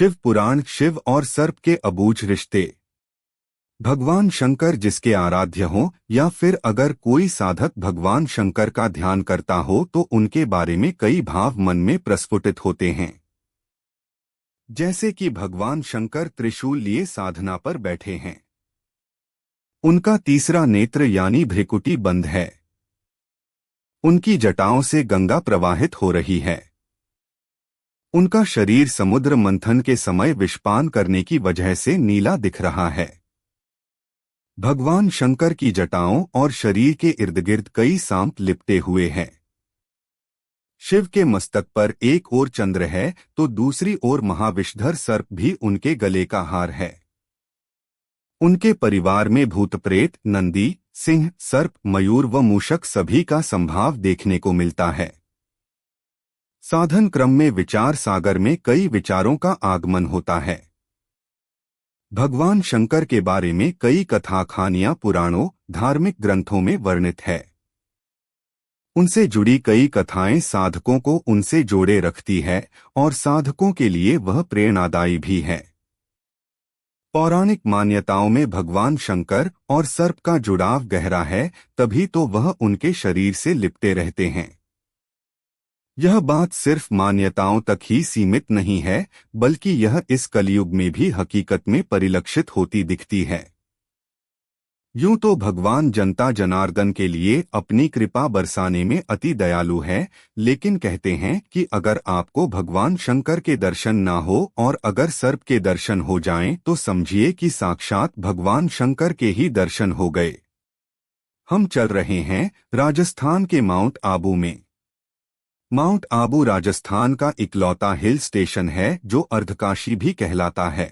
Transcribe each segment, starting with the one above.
शिव पुराण शिव और सर्प के अबूझ रिश्ते। भगवान शंकर जिसके आराध्य हों या फिर अगर कोई साधक भगवान शंकर का ध्यान करता हो तो उनके बारे में कई भाव मन में प्रस्फुटित होते हैं। जैसे कि भगवान शंकर त्रिशूल लिए साधना पर बैठे हैं। उनका तीसरा नेत्र यानी भ्रिकुटी बंद है। उनकी जटाओं से गंगा प्रवाहित हो रही है। उनका शरीर समुद्र मंथन के समय विषपान करने की वजह से नीला दिख रहा है। भगवान शंकर की जटाओं और शरीर के इर्द गिर्द कई सांप लिपटे हुए हैं। शिव के मस्तक पर एक ओर चंद्र है तो दूसरी ओर महाविषधर सर्प भी उनके गले का हार है। उनके परिवार में भूत प्रेत, नंदी, सिंह, सर्प, मयूर व मूषक सभी का संभाव देखने को मिलता है। साधन क्रम में विचार सागर में कई विचारों का आगमन होता है। भगवान शंकर के बारे में कई कथा कहानियां पुराणों, धार्मिक ग्रंथों में वर्णित है। उनसे जुड़ी कई कथाएं साधकों को उनसे जोड़े रखती है और साधकों के लिए वह प्रेरणादायी भी है। पौराणिक मान्यताओं में भगवान शंकर और सर्प का जुड़ाव गहरा है, तभी तो वह उनके शरीर से लिपटे रहते हैं। यह बात सिर्फ मान्यताओं तक ही सीमित नहीं है, बल्कि यह इस कलयुग में भी हकीकत में परिलक्षित होती दिखती है। यूं तो भगवान जनता जनार्दन के लिए अपनी कृपा बरसाने में अति दयालु है, लेकिन कहते हैं कि अगर आपको भगवान शंकर के दर्शन ना हो और अगर सर्प के दर्शन हो जाएं तो समझिए कि साक्षात भगवान शंकर के ही दर्शन हो गए। हम चल रहे हैं राजस्थान के माउंट आबू में। माउंट आबू राजस्थान का इकलौता हिल स्टेशन है जो अर्धकाशी भी कहलाता है।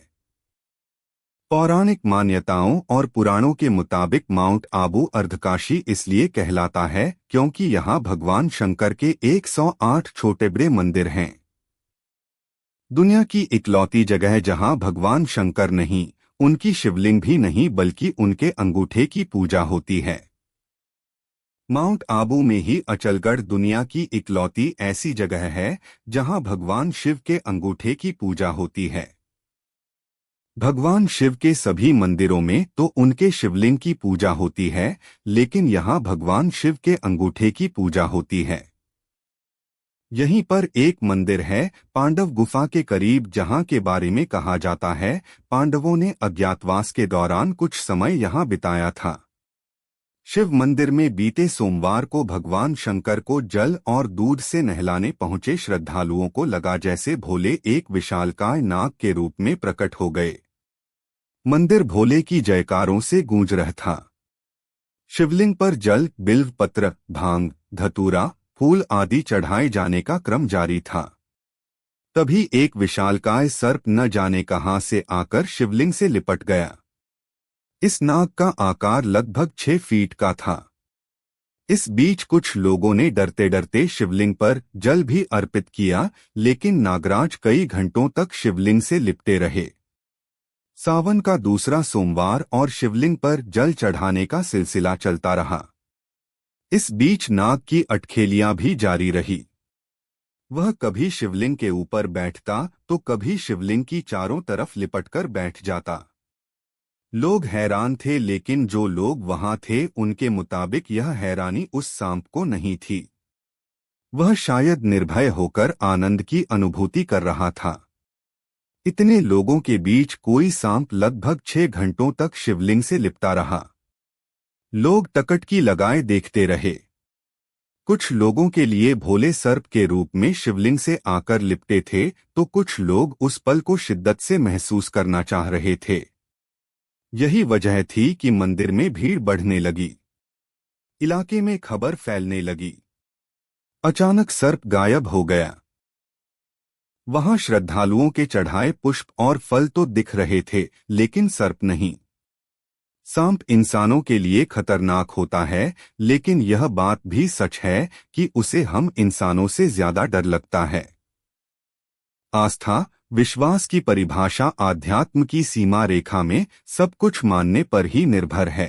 पौराणिक मान्यताओं और पुराणों के मुताबिक माउंट आबू अर्धकाशी इसलिए कहलाता है क्योंकि यहाँ भगवान शंकर के 108 छोटे बड़े मंदिर हैं। दुनिया की इकलौती जगह जहाँ भगवान शंकर नहीं, उनकी शिवलिंग भी नहीं बल्कि उनके अंगूठे की पूजा होती है। माउंट आबू में ही अचलगढ़ दुनिया की इकलौती ऐसी जगह है जहां भगवान शिव के अंगूठे की पूजा होती है। भगवान शिव के सभी मंदिरों में तो उनके शिवलिंग की पूजा होती है, लेकिन यहां भगवान शिव के अंगूठे की पूजा होती है। यहीं पर एक मंदिर है पांडव गुफा के करीब, जहां के बारे में कहा जाता है पांडवों ने अज्ञातवास के दौरान कुछ समय यहां बिताया था। शिव मंदिर में बीते सोमवार को भगवान शंकर को जल और दूध से नहलाने पहुंचे श्रद्धालुओं को लगा जैसे भोले एक विशालकाय नाग के रूप में प्रकट हो गए। मंदिर भोले की जयकारों से गूंज रहा था। शिवलिंग पर जल, बिल्व पत्र, भांग, धतूरा, फूल आदि चढ़ाए जाने का क्रम जारी था। तभी एक विशालकाय सर्प न जाने कहां से आकर शिवलिंग से लिपट गया। इस नाग का आकार लगभग 6 फीट का था। इस बीच कुछ लोगों ने डरते डरते शिवलिंग पर जल भी अर्पित किया, लेकिन नागराज कई घंटों तक शिवलिंग से लिपटे रहे। सावन का दूसरा सोमवार और शिवलिंग पर जल चढ़ाने का सिलसिला चलता रहा। इस बीच नाग की अटखेलियां भी जारी रही। वह कभी शिवलिंग के ऊपर बैठता तो कभी शिवलिंग की चारों तरफ लिपटकर बैठ जाता। लोग हैरान थे, लेकिन जो लोग वहां थे उनके मुताबिक यह हैरानी उस सांप को नहीं थी। वह शायद निर्भय होकर आनंद की अनुभूति कर रहा था। इतने लोगों के बीच कोई सांप लगभग 6 घंटों तक शिवलिंग से लिपटा रहा। लोग टकटकी लगाए देखते रहे। कुछ लोगों के लिए भोले सर्प के रूप में शिवलिंग से आकर लिपटे थे तो कुछ लोग उस पल को शिद्दत से महसूस करना चाह रहे थे। यही वजह थी कि मंदिर में भीड़ बढ़ने लगी। इलाके में खबर फैलने लगी। अचानक सर्प गायब हो गया। वहां श्रद्धालुओं के चढ़ाए पुष्प और फल तो दिख रहे थे, लेकिन सर्प नहीं। सांप इंसानों के लिए खतरनाक होता है, लेकिन यह बात भी सच है कि उसे हम इंसानों से ज्यादा डर लगता है। आस्था, विश्वास की परिभाषा आध्यात्म की सीमा रेखा में सब कुछ मानने पर ही निर्भर है।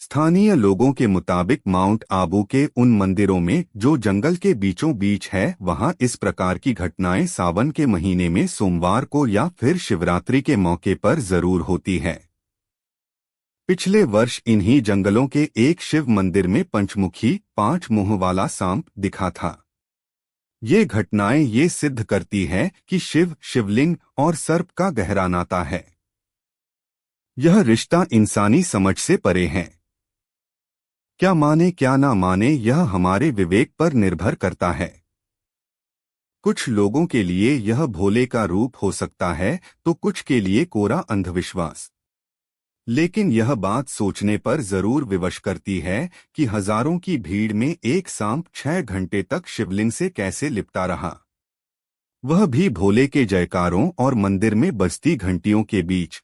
स्थानीय लोगों के मुताबिक माउंट आबू के उन मंदिरों में जो जंगल के बीचों बीच है वहां इस प्रकार की घटनाएं सावन के महीने में सोमवार को या फिर शिवरात्रि के मौके पर जरूर होती है। पिछले वर्ष इन्हीं जंगलों के एक शिव मंदिर में पंचमुखी 5 मुंह वाला सांप दिखा था। ये घटनाएं ये सिद्ध करती है कि शिव, शिवलिंग और सर्प का गहरा नाता है। यह रिश्ता इंसानी समझ से परे है। क्या माने क्या ना माने यह हमारे विवेक पर निर्भर करता है। कुछ लोगों के लिए यह भोले का रूप हो सकता है तो कुछ के लिए कोरा अंधविश्वास। लेकिन यह बात सोचने पर जरूर विवश करती है कि हजारों की भीड़ में एक सांप 6 घंटे तक शिवलिंग से कैसे लिपटा रहा, वह भी भोले के जयकारों और मंदिर में बजती घंटियों के बीच।